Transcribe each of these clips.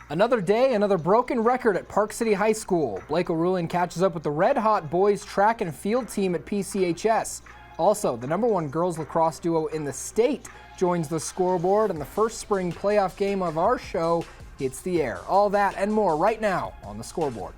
Another day, another broken record at Park City High School. Blake O'Rulean catches up with the red-hot boys track and field team at PCHS. Also, the #1 girls lacrosse duo in the state joins the scoreboard, and the first spring playoff game of our show hits the air. All that and more right now on the Scoreboard.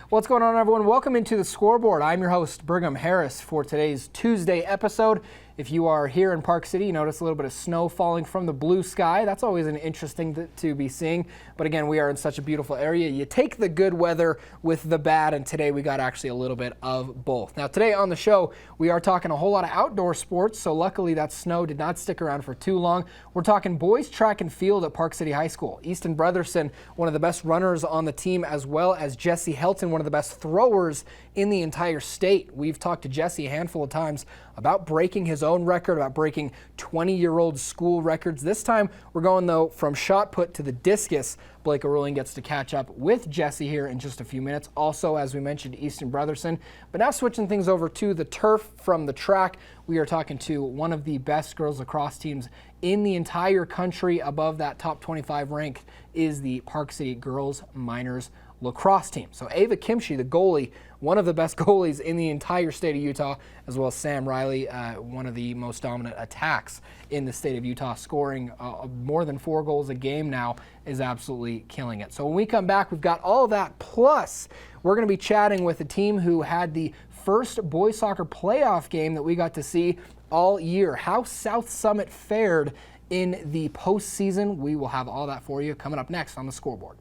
What's going on, everyone? Welcome into the Scoreboard. I'm your host, Brigham Harris, for today's Tuesday episode. If you are here in Park City, you notice a little bit of snow falling from the blue sky. That's always an interesting to be seeing. But again, we are in such a beautiful area. You take the good weather with the bad, and today we got actually a little bit of both. Now, today on the show, we are talking a whole lot of outdoor sports, so luckily that snow did not stick around for too long. We're talking boys track and field at Park City High School. Easton Brotherson, one of the best runners on the team, as well as Jesse Helton, one of the best throwers in the entire state. We've talked to Jesse a handful of times about breaking his own record, about breaking 20-year-old school records. This time, we're going, though, from shot put to the discus. Blake O'Rulean gets to catch up with Jesse here in just a few minutes. Also, as we mentioned, Easton Brotherson. But now switching things over to the turf from the track, we are talking to one of the best girls lacrosse teams in the entire country. Above that top 25 rank is the Park City Girls Minors lacrosse team. So Ava Kimche, the goalie, one of the best goalies in the entire state of Utah, as well as Sam Reilly, one of the most dominant attacks in the state of Utah, scoring more than 4 goals a game now, is absolutely killing it. So when we come back, we've got all of that, plus we're going to be chatting with a team who had the first boys soccer playoff game that we got to see all year, how South Summit fared in the postseason. We will have all that for you coming up next on the Scoreboard.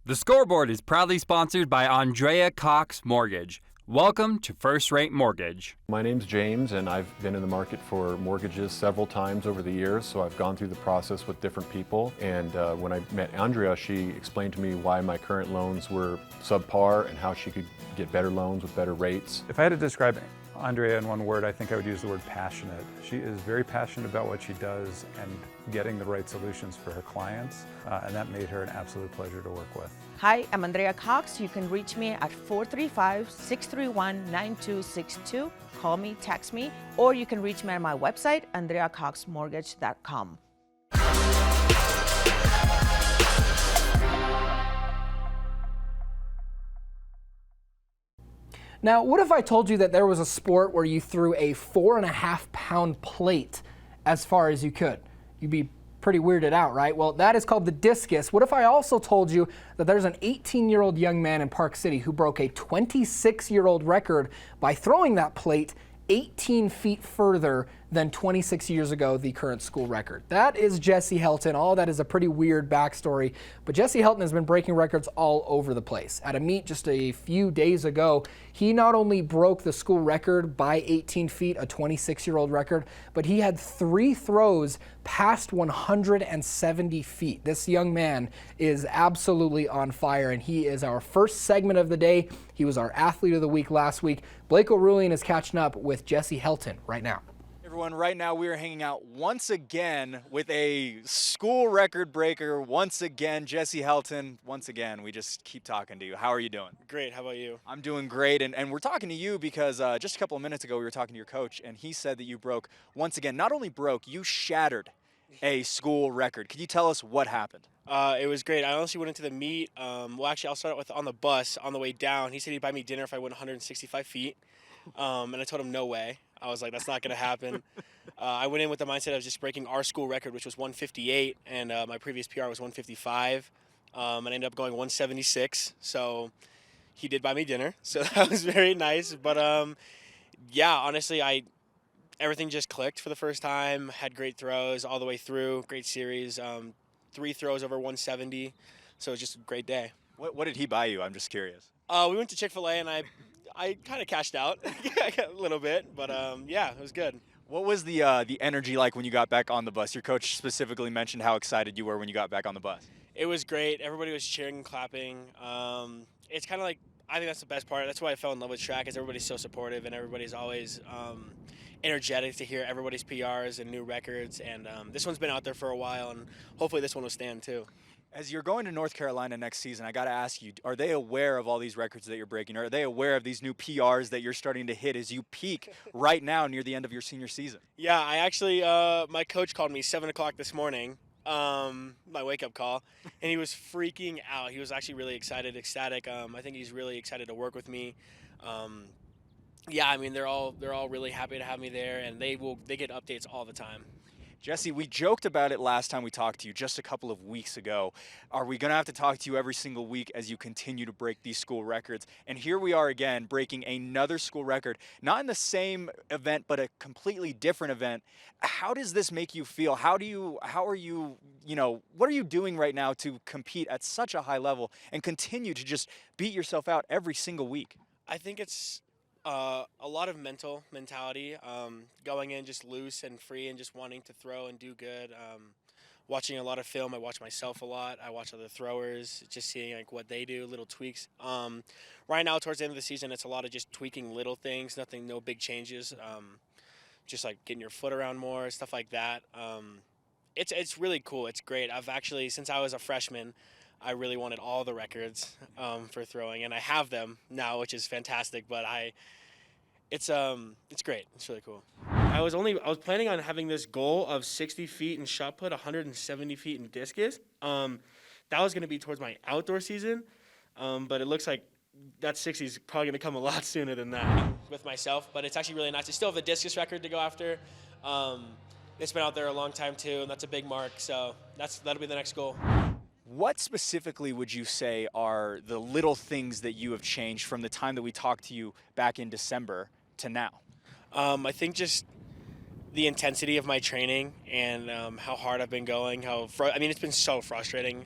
The Scoreboard is proudly sponsored by Andrea Cox Mortgage. Welcome to First Rate Mortgage. My name's James, and I've been in the market for mortgages several times over the years, so I've gone through the process with different people. And when I met Andrea, she explained to me why my current loans were subpar and how she could get better loans with better rates. If I had to describe Andrea in one word, I think I would use the word passionate. She is very passionate about what she does and getting the right solutions for her clients, and that made her an absolute pleasure to work with. Hi, I'm Andrea Cox. You can reach me at 435-631-9262. Call me, text me, or you can reach me at my website, andreacoxmortgage.com. Now, what if I told you that there was a sport where you threw a 4.5-pound plate as far as you could? You'd be pretty weirded out, right? Well, that is called the discus. What if I also told you that there's an 18-year-old young man in Park City who broke a 26-year-old record by throwing that plate 18 feet further than 26 years ago, the current school record? That is Jesse Helton. All that is a pretty weird backstory, but Jesse Helton has been breaking records all over the place. At a meet just a few days ago, he not only broke the school record by 18 feet, a 26-year-old record, but he had 3 throws past 170 feet. This young man is absolutely on fire, and he is our first segment of the day. He was our athlete of the week last week. Blake O'Rulean is catching up with Jesse Helton right now. Everyone, right now we are hanging out once again with a school record breaker. Once again, Jesse Helton. Once again, we just keep talking to you. How are you doing? Great. How about you? I'm doing great, and we're talking to you because just a couple of minutes ago we were talking to your coach, and he said that you broke, once again, not only broke, you shattered a school record. Can you tell us what happened? It was great. I honestly went into the meet. Well, actually, I'll start out with on the bus on the way down. He said he'd buy me dinner if I went 165 feet, and I told him no way. I was like, that's not going to happen. I went in with the mindset of just breaking our school record, which was 158, and my previous PR was 155. And I ended up going 176. So he did buy me dinner, so that was very nice. But yeah, honestly, everything just clicked for the first time. Had great throws all the way through, great series. 3 throws over 170, so it was just a great day. What did he buy you? I'm just curious. We went to Chick-fil-A, and I kind of cashed out a little bit, but yeah, it was good. What was the energy like when you got back on the bus? Your coach specifically mentioned how excited you were when you got back on the bus. It was great. Everybody was cheering and clapping. It's kind of like, I think that's the best part. That's why I fell in love with track, is everybody's so supportive and everybody's always energetic to hear everybody's PRs and new records. And this one's been out there for a while, and hopefully this one will stand too. As you're going to North Carolina next season, I got to ask you, are they aware of all these records that you're breaking? Are they aware of these new PRs that you're starting to hit as you peak right now near the end of your senior season? Yeah, I actually, my coach called me 7 o'clock this morning, my wake-up call, and he was freaking out. He was actually really excited, ecstatic. I think he's really excited to work with me. Yeah, I mean, they're all really happy to have me there, and they get updates all the time. Jesse, we joked about it last time we talked to you just a couple of weeks ago. Are we going to have to talk to you every single week as you continue to break these school records? And here we are again, breaking another school record, not in the same event, but a completely different event. How does this make you feel? What are you doing right now to compete at such a high level and continue to just beat yourself out every single week? I think it's a lot of mentality, going in just loose and free and just wanting to throw and do good. Watching a lot of film, I watch myself a lot. I watch other throwers, just seeing like what they do, little tweaks. Right now, towards the end of the season, it's a lot of just tweaking little things, no big changes. Just like getting your foot around more, stuff like that. It's really cool. It's great. I've actually, since I was a freshman, I really wanted all the records for throwing, and I have them now, which is fantastic. But it's great. It's really cool. I was planning on having this goal of 60 feet in shot put, 170 feet in discus. That was going to be towards my outdoor season, but it looks like that 60 is probably going to come a lot sooner than that with myself. But it's actually really nice. I still have the discus record to go after. It's been out there a long time too, and that's a big mark. So that'll be the next goal. What specifically would you say are the little things that you have changed from the time that we talked to you back in December to now? I think just the intensity of my training and how hard I've been going. It's been so frustrating.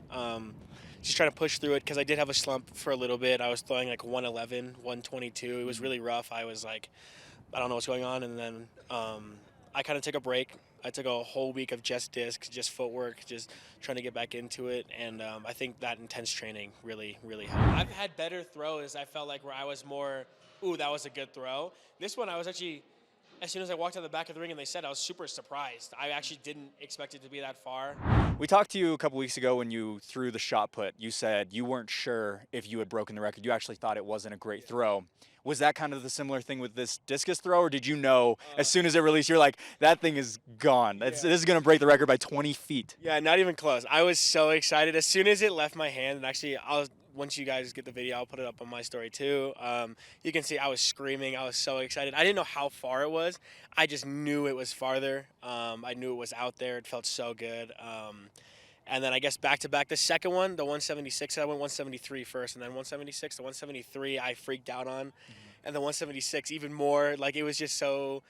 Just trying to push through it, because I did have a slump for a little bit. I was throwing like 111, 122. It was really rough. I was like, I don't know what's going on. And then I kind of took a break. I took a whole week of just discs, just footwork, just trying to get back into it. And I think that intense training really, really helped. I've had better throws, I felt like, where I was more, ooh, that was a good throw. This one, I was actually, as soon as I walked out the back of the ring and they said, I was super surprised. I actually didn't expect it to be that far. We talked to you a couple weeks ago when you threw the shot put. You said you weren't sure if you had broken the record. You actually thought it wasn't a great throw. Was that kind of the similar thing with this discus throw, or did you know as soon as it released, you're like, that thing is gone. This is going to break the record by 20 feet. Yeah, not even close. I was so excited. As soon as it left my hand, and actually, once you guys get the video, I'll put it up on my story too. You can see I was screaming. I was so excited. I didn't know how far it was. I just knew it was farther. I knew it was out there. It felt so good. And then I guess back-to-back, the second one, the 176, I went 173 first, and then 176, the 173 I freaked out on, and the 176 even more. Like, it was just so,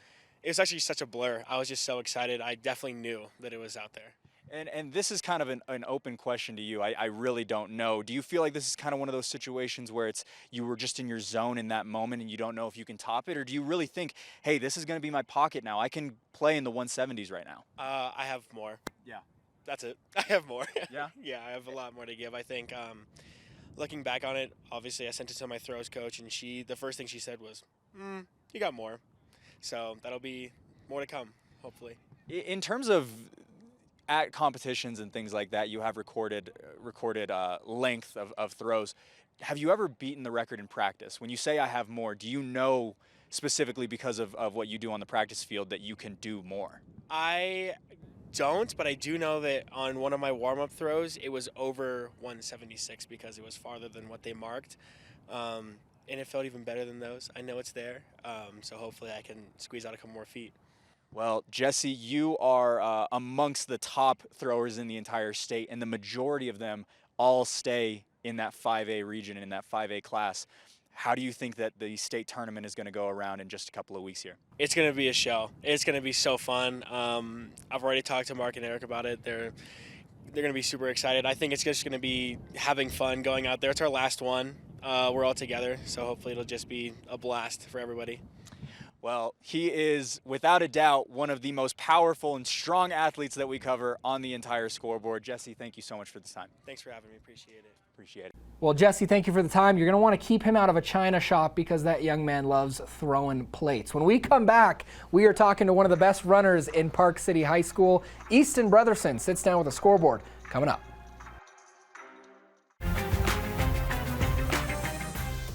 it was actually such a blur. I was just so excited. I definitely knew that it was out there. And this is kind of an open question to you. I really don't know. Do you feel like this is kind of one of those situations where you were just in your zone in that moment and you don't know if you can top it? Or do you really think, hey, this is going to be my pocket now. I can play in the 170s right now? I have more. Yeah. That's it. I have more. Yeah? Yeah, I have a lot more to give. I think looking back on it, obviously I sent it to my throws coach, and the first thing she said was, you got more. So that'll be more to come, hopefully. In terms of at competitions and things like that, you have recorded length of throws. Have you ever beaten the record in practice? When you say I have more, do you know specifically because of what you do on the practice field that you can do more? I don't, but I do know that on one of my warm-up throws, it was over 176 because it was farther than what they marked. And it felt even better than those. I know it's there, so hopefully I can squeeze out a couple more feet. Well, Jesse, you are amongst the top throwers in the entire state, and the majority of them all stay in that 5A region, in that 5A class. How do you think that the state tournament is going to go around in just a couple of weeks here? It's going to be a show. It's going to be so fun. I've already talked to Mark and Eric about it. They're going to be super excited. I think it's just going to be having fun going out there. It's our last one. We're all together, so hopefully it'll just be a blast for everybody. Well, he is, without a doubt, one of the most powerful and strong athletes that we cover on the entire Scoreboard. Jesse, thank you so much for this time. Thanks for having me. Appreciate it. Appreciate it. Well, Jesse, thank you for the time. You're going to want to keep him out of a china shop because that young man loves throwing plates. When we come back, we are talking to one of the best runners in Park City High School. Easton Brotherson sits down with a Scoreboard coming up.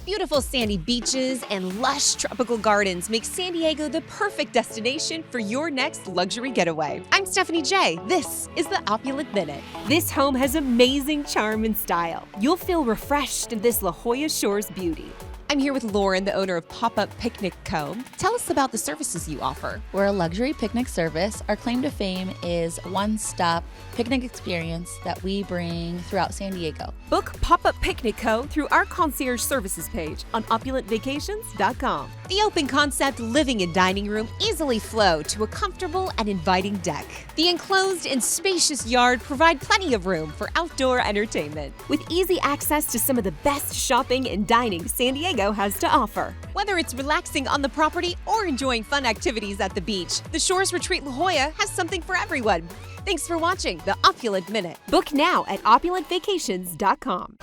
Beautiful sandy beaches and lush tropical gardens make San Diego the perfect destination for your next luxury getaway. I'm Stephanie J. This is the Opulent Minute. This home has amazing charm and style. You'll feel refreshed in this La Jolla Shores beauty. I'm here with Lauren, the owner of Pop-Up Picnic Co. Tell us about the services you offer. We're a luxury picnic service. Our claim to fame is one-stop picnic experience that we bring throughout San Diego. Book Pop-Up Picnic Co. through our concierge services page on opulentvacations.com. The open concept living and dining room easily flow to a comfortable and inviting deck. The enclosed and spacious yard provide plenty of room for outdoor entertainment, with easy access to some of the best shopping and dining San Diego has to offer. Whether it's relaxing on the property or enjoying fun activities at the beach, the Shores Retreat La Jolla has something for everyone. Thanks for watching the Opulent Minute. Book now at opulentvacations.com.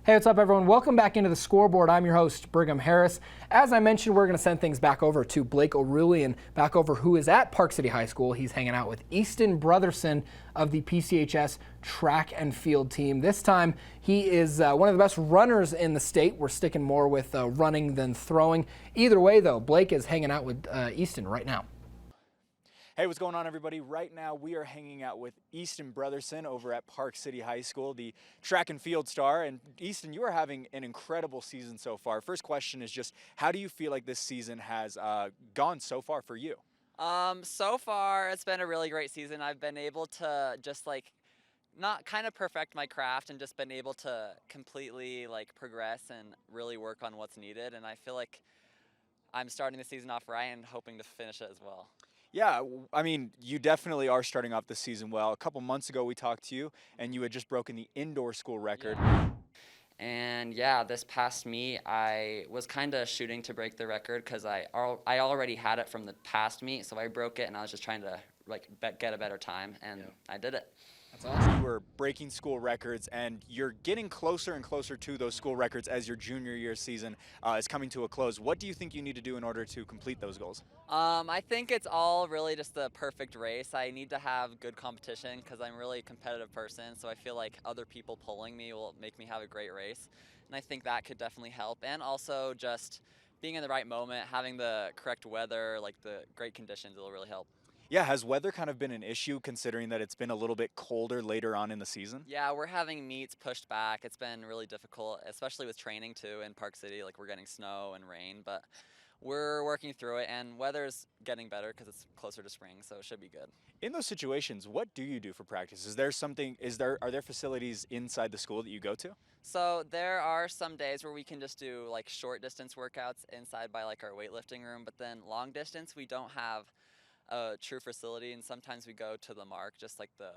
Hey, what's up, everyone? Welcome back into the Scoreboard. I'm your host, Brigham Harris. As I mentioned, we're going to send things back over to Blake O'Reilly and back over who is at Park City High School. He's hanging out with Easton Brotherson of the PCHS track and field team. This time, he is one of the best runners in the state. We're sticking more with running than throwing. Either way, though, Blake is hanging out with Easton right now. Hey, what's going on, everybody? Right now, we are hanging out with Easton Brotherson over at Park City High School, the track and field star. And Easton, you are having an incredible season so far. First question is just, how do you feel like this season has gone so far for you? So far, it's been a really great season. I've been able to just not kind of perfect my craft and just been able to completely progress and really work on what's needed. And I feel like I'm starting the season off right and hoping to finish it as well. Yeah, I mean, you definitely are starting off the season well. A couple months ago, we talked to you, and you had just broken the indoor school record. Yeah. And yeah, this past meet, I was kind of shooting to break the record because I already had it from the past meet, so I broke it, and I was just trying to get a better time, and I did it. That's awesome. You were breaking school records, and you're getting closer and closer to those school records as your junior year season is coming to a close. What do you think you need to do in order to complete those goals? I think it's all really just the perfect race. I need to have good competition because I'm really a competitive person, so I feel like other people pulling me will make me have a great race, and I think that could definitely help. And also just being in the right moment, having the correct weather, the great conditions, will really help. Yeah, has weather kind of been an issue considering that it's been a little bit colder later on in the season? Yeah, we're having meets pushed back. It's been really difficult, especially with training too in Park City. We're getting snow and rain, but we're working through it, and weather's getting better because it's closer to spring, so it should be good. In those situations, what do you do for practice? Are there facilities inside the school that you go to? So there are some days where we can just do short distance workouts inside by our weightlifting room, but then long distance we don't have a true facility, and sometimes we go to the Mark, just the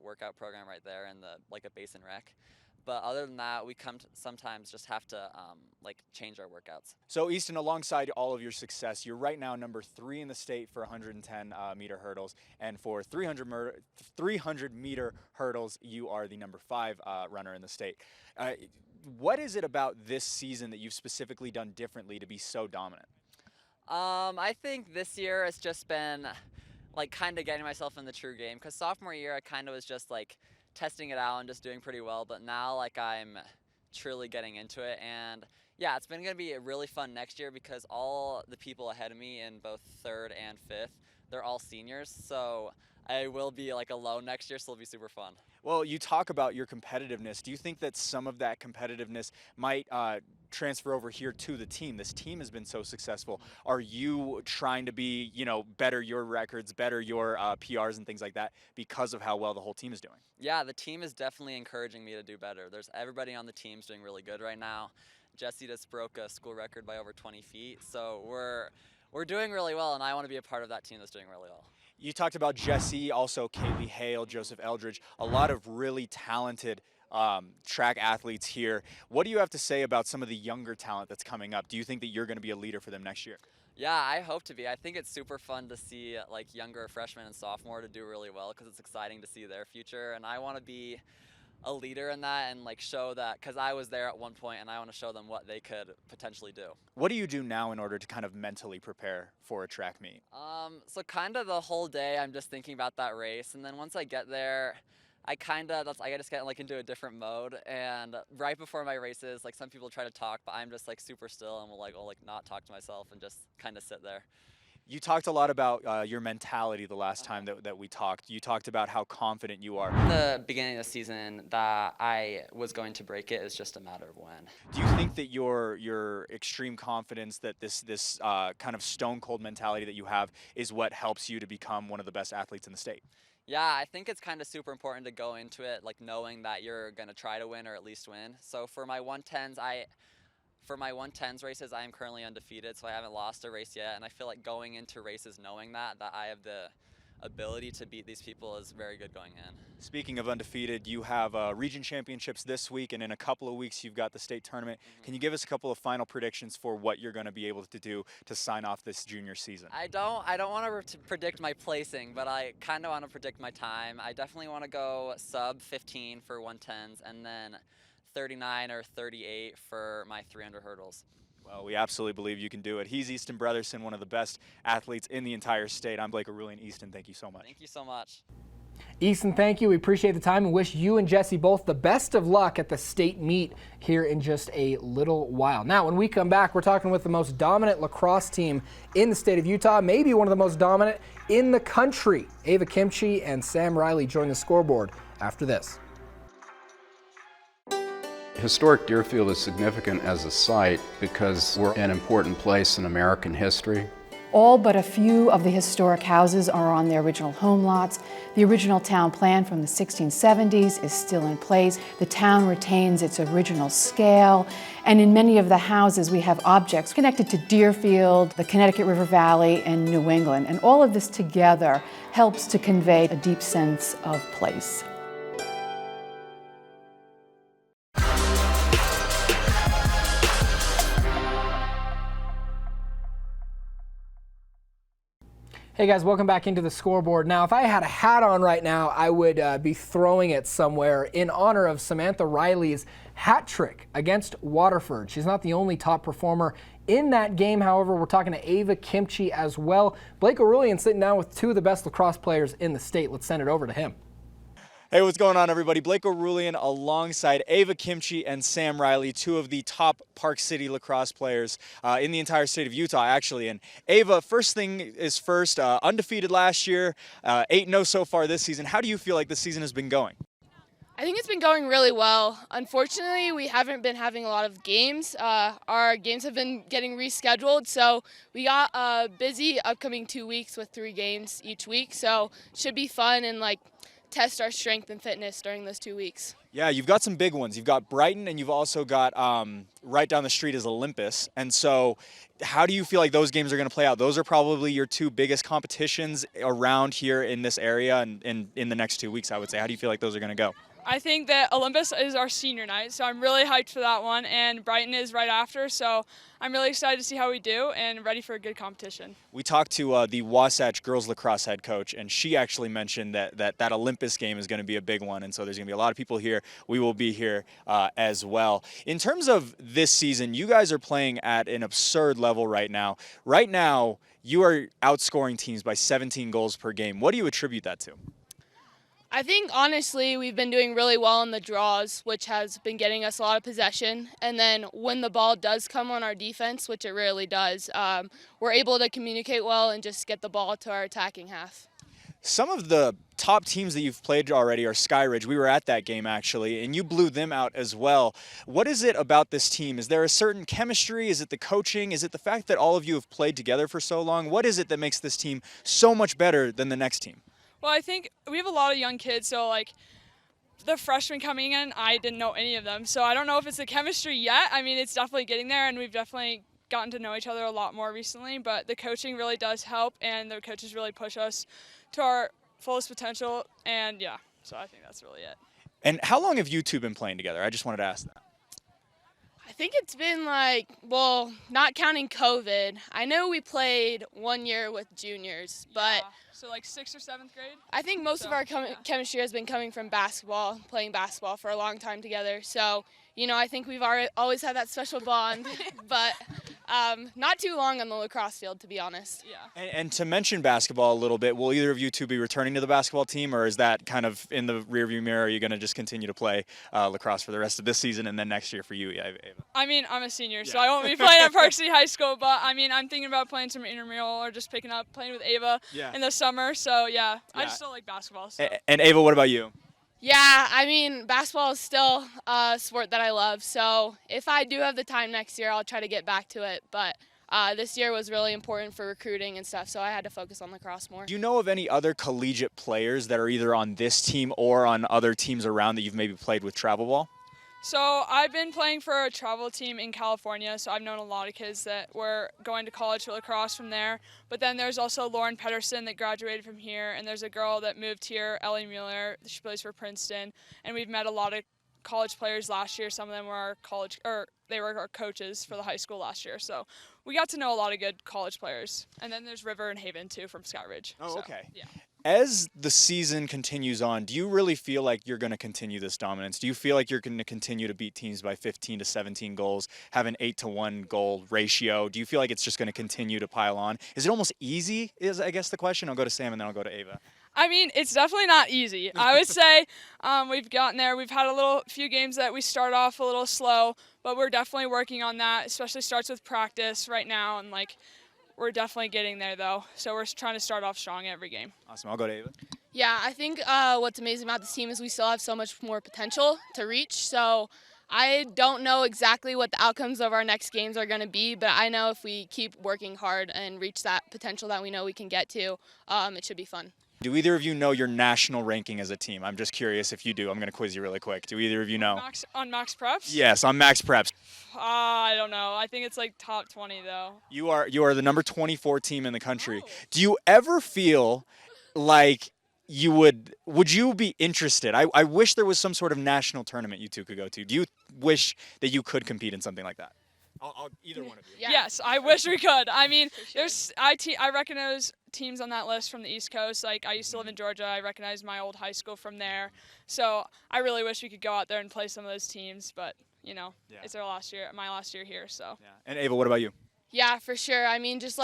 workout program right there, and a basin rec. But other than that, we sometimes just have to change our workouts. So Easton, alongside all of your success, you're right now number 3 in the state for 110 meter hurdles, and for 300 meter hurdles, you are the number 5 runner in the state. What is it about this season that you've specifically done differently to be so dominant? I think this year it's just been kind of getting myself in the true game, because sophomore year I kind of was just testing it out and just doing pretty well, but now I'm truly getting into it. And yeah, it's been going to be really fun next year because all the people ahead of me in both 3rd and 5th, they're all seniors, so I will be alone next year, so it'll be super fun. Well, you talk about your competitiveness. Do you think that some of that competitiveness might transfer over here to the team? This team has been so successful. Are you trying to be, better your records, better your PRs and things like that because of how well the whole team is doing? Yeah, the team is definitely encouraging me to do better. Everybody on the team's doing really good right now. Jesse just broke a school record by over 20 feet, so we're doing really well, and I want to be a part of that team that's doing really well. You talked about Jesse, also Kaylee Hale, Joseph Eldridge, a lot of really talented track athletes here. What do you have to say about some of the younger talent that's coming up? Do you think that you're going to be a leader for them next year? Yeah, I hope to be. I think it's super fun to see like younger freshmen and sophomore to do really well because it's exciting to see their future, and I want to be a leader in that and like show that, because I was there at one point and I want to show them what they could potentially do. What do you do now in order to kind of mentally prepare for a track meet? So kind of the whole day I'm just thinking about that race, and then once I get there, I just get like into a different mode. And right before my races, like some people try to talk, but I'm just like super still and will not talk to myself and just kind of sit there. You talked a lot about your mentality the last time that we talked. You talked about how confident you are. The beginning of the season that I was going to break it is just a matter of when. Do you think that your extreme confidence, that this kind of stone cold mentality that you have, is what helps you to become one of the best athletes in the state? Yeah, I think it's kind of super important to go into it like knowing that you're going to try to win or at least win. So for my 110s, For my 110s races, I am currently undefeated, so I haven't lost a race yet. And I feel like going into races knowing that I have the ability to beat these people is very good going in. Speaking of undefeated, you have region championships this week, and in a couple of weeks you've got the state tournament. Can you give us a couple of final predictions for what you're going to be able to do to sign off this junior season? I don't want to predict my placing, but I kind of want to predict my time. I definitely want to go sub 15 for 110s, and then 39 or 38 for my 300 hurdles. Well, we absolutely believe you can do it. He's Easton Brotherson, one of the best athletes in the entire state. I'm Blake Reilly. Easton, thank you so much. Thank you so much. Easton, thank you. We appreciate the time and wish you and Jesse both the best of luck at the state meet here in just a little while. Now, when we come back, we're talking with the most dominant lacrosse team in the state of Utah, maybe one of the most dominant in the country. Ava Kimche and Sam Reilly join the scoreboard after this. Historic Deerfield is significant as a site because we're an important place in American history. All but a few of the historic houses are on their original home lots. The original town plan from the 1670s is still in place. The town retains its original scale, and in many of the houses we have objects connected to Deerfield, the Connecticut River Valley, and New England. And all of this together helps to convey a deep sense of place. Hey guys, welcome back into the scoreboard. Now, if I had a hat on right now, I would be throwing it somewhere in honor of Samantha Reilly's hat trick against Waterford. She's not the only top performer in that game. However, we're talking to Ava Kimche as well. Blake O'Rourke sitting down with two of the best lacrosse players in the state. Let's send it over to him. Hey, what's going on, everybody? Blake O'Rourke alongside Ava Kimche and Sam Reilly, two of the top Park City lacrosse players in the entire state of Utah, actually. And Ava, first thing is first, undefeated last year, 8-0 so far this season. How do you feel like the season has been going? I think it's been going really well. Unfortunately, we haven't been having a lot of games. Our games have been getting rescheduled, so we got a busy upcoming 2 weeks with 3 games each week. So it should be fun and test our strength and fitness during those 2 weeks. Yeah, you've got some big ones. You've got Brighton, and you've also got right down the street is Olympus. And so how do you feel like those games are going to play out? Those are probably your 2 biggest competitions around here in this area and in the next 2 weeks, I would say. How do you feel like those are going to go? I think that Olympus is our senior night, so I'm really hyped for that one, and Brighton is right after, so I'm really excited to see how we do and ready for a good competition. We talked to the Wasatch girls lacrosse head coach, and she actually mentioned that Olympus game is going to be a big one, and so there's going to be a lot of people here. We will be here as well. In terms of this season, you guys are playing at an absurd level right now. Right now, you are outscoring teams by 17 goals per game. What do you attribute that to? I think, honestly, we've been doing really well in the draws, which has been getting us a lot of possession. And then when the ball does come on our defense, which it rarely does, we're able to communicate well and just get the ball to our attacking half. Some of the top teams that you've played already are Skyridge. We were at that game, actually, and you blew them out as well. What is it about this team? Is there a certain chemistry? Is it the coaching? Is it the fact that all of you have played together for so long? What is it that makes this team so much better than the next team? Well, I think we have a lot of young kids, so the freshmen coming in, I didn't know any of them. So I don't know if it's the chemistry yet. I mean, it's definitely getting there, and we've definitely gotten to know each other a lot more recently, but the coaching really does help, and the coaches really push us to our fullest potential, and yeah, so I think that's really it. And how long have you two been playing together? I just wanted to ask that. I think it's been like, well, not counting COVID. I know we played 1 year with juniors, but so like 6th or 7th grade. I think most of our chemistry has been coming from basketball, playing basketball for a long time together. So, you know, I think we've always had that special bond, but not too long on the lacrosse field, to be honest. Yeah. And to mention basketball a little bit, will either of you two be returning to the basketball team, or is that kind of in the rearview mirror? Are you going to just continue to play lacrosse for the rest of this season and then next year for you, Ava? I mean, I'm a senior, so I won't be playing at Park City High School, but I mean, I'm thinking about playing some intramural or just picking up playing with Ava in the summer. So yeah, I just still like basketball. So. And Ava, what about you? Yeah, I mean, basketball is still a sport that I love. So if I do have the time next year, I'll try to get back to it. But this year was really important for recruiting and stuff, so I had to focus on lacrosse more. Do you know of any other collegiate players that are either on this team or on other teams around that you've maybe played with travel ball? So I've been playing for a travel team in California, so I've known a lot of kids that were going to college for lacrosse from there. But then there's also Lauren Pedersen that graduated from here, and there's a girl that moved here, Ellie Mueller. She plays for Princeton, and we've met a lot of college players last year. Some of them were our coaches for the high school last year. So we got to know a lot of good college players. And then there's River and Haven too from Skyridge. Oh, so, okay. Yeah. As the season continues on, do you really feel like you're going to continue this dominance? Do you feel like you're going to continue to beat teams by 15 to 17 goals, have an 8-to-1 goal ratio? Do you feel like it's just going to continue to pile on? Is it almost easy, is I guess the question? I'll go to Sam and then I'll go to Ava. I mean, it's definitely not easy. I would say we've gotten there. We've had few games that we start off a little slow, but we're definitely working on that, especially starts with practice right now, and we're definitely getting there, though. So we're trying to start off strong every game. Awesome. I'll go to Ava. Yeah, I think what's amazing about this team is we still have so much more potential to reach. So I don't know exactly what the outcomes of our next games are going to be, but I know if we keep working hard and reach that potential that we know we can get to, it should be fun. Do either of you know your national ranking as a team? I'm just curious if you do. I'm going to quiz you really quick. Do either of you know? On Max Preps? Yes, on Max Preps. I don't know. I think it's top 20, though. You are the number 24 team in the country. Oh. Do you ever feel like you would you be interested? I wish there was some sort of national tournament you two could go to. Do you wish that you could compete in something like that? Either one of you. Yeah. Yes, I wish we could. I mean, I recognize teams on that list from the East Coast. I used to live in Georgia. I recognize my old high school from there. So I really wish we could go out there and play some of those teams. But it's my last year here. So. Yeah. And Ava, what about you? Yeah, for sure. I mean, just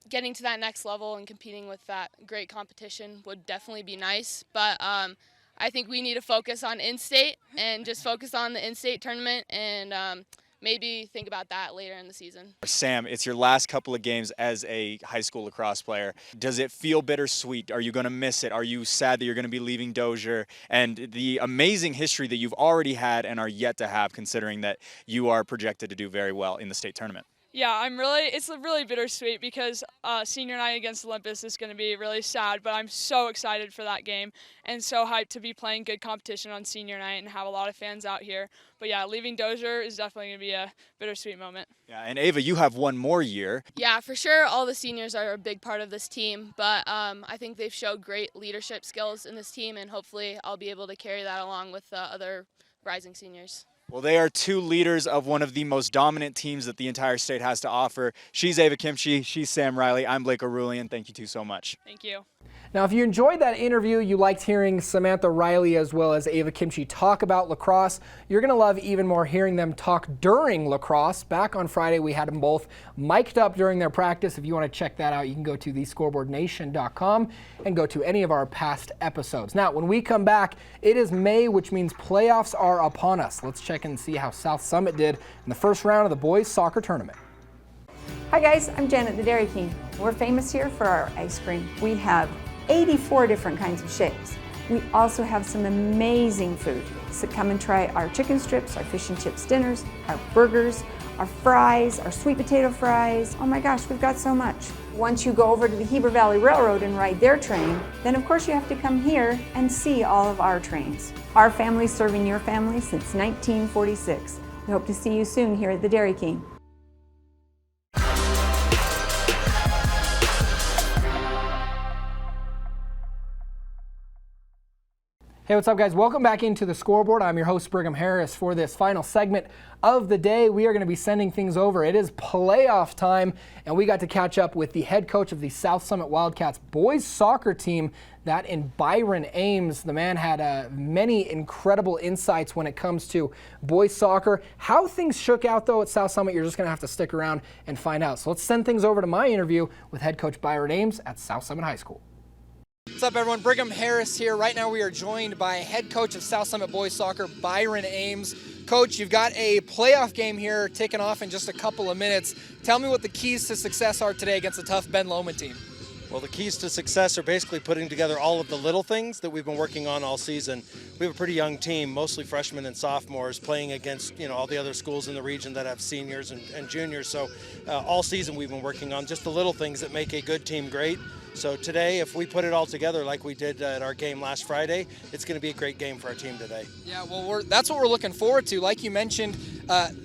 getting to that next level and competing with that great competition would definitely be nice. But I think we need to focus on in-state and just focus on the in-state tournament and maybe think about that later in the season. Sam, it's your last couple of games as a high school lacrosse player. Does it feel bittersweet? Are you going to miss it? Are you sad that you're going to be leaving Dozier? And the amazing history that you've already had and are yet to have, considering that you are projected to do very well in the state tournament. Yeah, it's really bittersweet because senior night against Olympus is going to be really sad, but I'm so excited for that game and so hyped to be playing good competition on senior night and have a lot of fans out here. But yeah, leaving Dozier is definitely going to be a bittersweet moment. Yeah, and Ava, you have one more year. Yeah, for sure, all the seniors are a big part of this team, but I think they've showed great leadership skills in this team, and hopefully I'll be able to carry that along with other rising seniors. Well, they are two leaders of one of the most dominant teams that the entire state has to offer. She's Ava Kimche. She's Sam Reilly. I'm Blake O'Rulian. Thank you two so much. Thank you. Now, if you enjoyed that interview, you liked hearing Samantha Reilly as well as Ava Kimche talk about lacrosse, you're going to love even more hearing them talk during lacrosse. Back on Friday, we had them both mic'd up during their practice. If you want to check that out, you can go to thescoreboardnation.com and go to any of our past episodes. Now, when we come back, it is May, which means playoffs are upon us. Let's check and see how South Summit did in the first round of the boys soccer tournament. Hi guys, I'm Janet the Dairy King. We're famous here for our ice cream. We have 84 different kinds of shapes. We also have some amazing food. So come and try our chicken strips, our fish and chips dinners, our burgers, our fries, our sweet potato fries. Oh my gosh, we've got so much. Once you go over to the Heber Valley Railroad and ride their train, then of course you have to come here and see all of our trains. Our family's serving your family since 1946. We hope to see you soon here at the Dairy King. Hey, what's up, guys? Welcome back into the Scoreboard. I'm your host, Brigham Harris. For this final segment of the day, we are going to be sending things over. It is playoff time, and we got to catch up with the head coach of the South Summit Wildcats boys soccer team, that in Byron Ames. The man had many incredible insights when it comes to boys soccer. How things shook out, though, at South Summit, you're just going to have to stick around and find out. So let's send things over to my interview with head coach Byron Ames at South Summit High School. What's up, everyone? Brigham Harris here. Right now we are joined by head coach of South Summit boys soccer, Byron Ames. Coach, you've got a playoff game here ticking off in just a couple of minutes. Tell me what the keys to success are today against a tough Ben Lomond team. Well, the keys to success are basically putting together all of the little things that we've been working on all season. We have a pretty young team, mostly freshmen and sophomores, playing against all the other schools in the region that have seniors and juniors. So all season we've been working on just the little things that make a good team great. So today, if we put it all together like we did at our game last Friday, it's going to be a great game for our team today. Yeah, well, that's what we're looking forward to. Like you mentioned,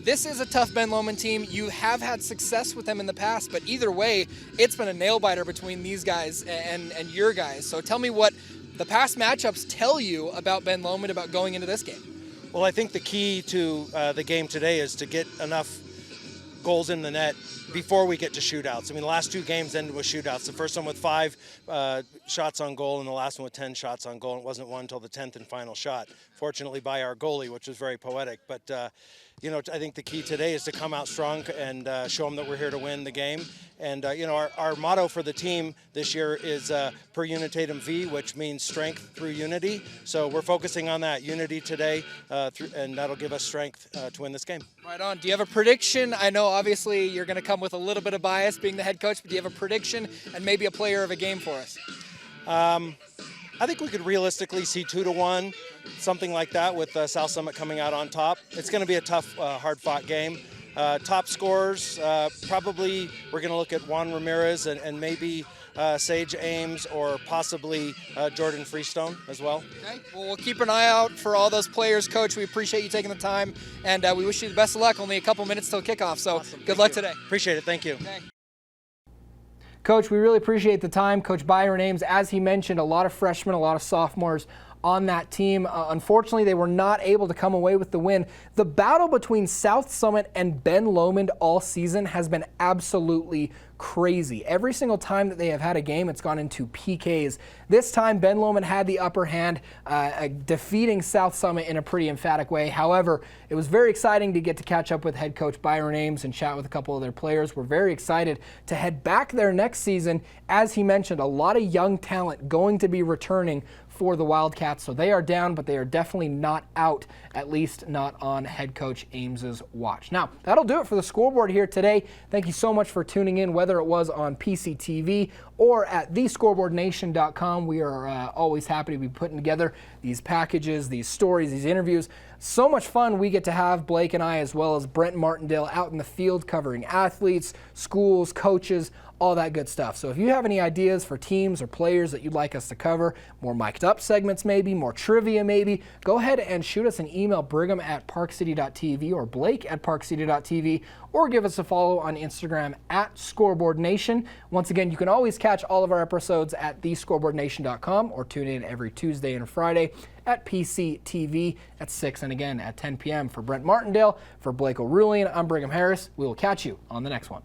this is a tough Ben Lomond team. You have had success with them in the past, but either way, it's been a nail-biter between these guys and your guys. So tell me what the past matchups tell you about Ben Lomond, about going into this game. Well, I think the key to the game today is to get enough goals in the net before we get to shootouts. I mean, the last two games ended with shootouts. The first one with 5 shots on goal and the last one with 10 shots on goal. And it wasn't one until the 10th and final shot, fortunately by our goalie, which was very poetic. But, I think the key today is to come out strong and show them that we're here to win the game. And, our motto for the team this year is Per Unitatem V, which means strength through unity. So we're focusing on that unity today, and that'll give us strength to win this game. Right on. Do you have a prediction? I know obviously you're going to come with a little bit of bias being the head coach, but do you have a prediction and maybe a player of a game for us? I think we could realistically see 2-1, something like that, with South Summit coming out on top. It's going to be a tough, hard-fought game. Top scorers, probably we're going to look at Juan Ramirez and maybe Sage Ames or possibly Jordan Freestone as well. Okay. Well, we'll keep an eye out for all those players, Coach. We appreciate you taking the time, and we wish you the best of luck. Only a couple minutes till kickoff, so awesome. Good luck today. Appreciate it. Thank you. Okay. Coach, we really appreciate the time. Coach Byron Ames, as he mentioned, a lot of freshmen, a lot of sophomores on that team. Unfortunately, they were not able to come away with the win. The battle between South Summit and Ben Lomond all season has been absolutely crazy. Every single time that they have had a game, it's gone into PKs. This time, Ben Lomond had the upper hand, defeating South Summit in a pretty emphatic way. However, it was very exciting to get to catch up with head coach Byron Ames and chat with a couple of their players. We're very excited to head back there next season. As he mentioned, a lot of young talent going to be returning for the Wildcats. So they are down, but they are definitely not out, at least not on head coach Ames's watch. Now, that'll do it for the Scoreboard here today. Thank you so much for tuning in, whether it was on PCTV or at thescoreboardnation.com. We are always happy to be putting together these packages, these stories, these interviews. So much fun we get to have, Blake and I, as well as Brent Martindale, out in the field covering athletes, schools, coaches, all that good stuff. So if you have any ideas for teams or players that you'd like us to cover, more mic'd up segments maybe, more trivia maybe, go ahead and shoot us an email, brigham@parkcity.tv or blake@parkcity.tv, or give us a follow on Instagram @ScoreboardNation. Once again, you can always catch all of our episodes at thescoreboardnation.com or tune in every Tuesday and Friday at PCTV at 6 and again at 10 p.m. For Brent Martindale, for Blake O'Rulian, I'm Brigham Harris. We will catch you on the next one.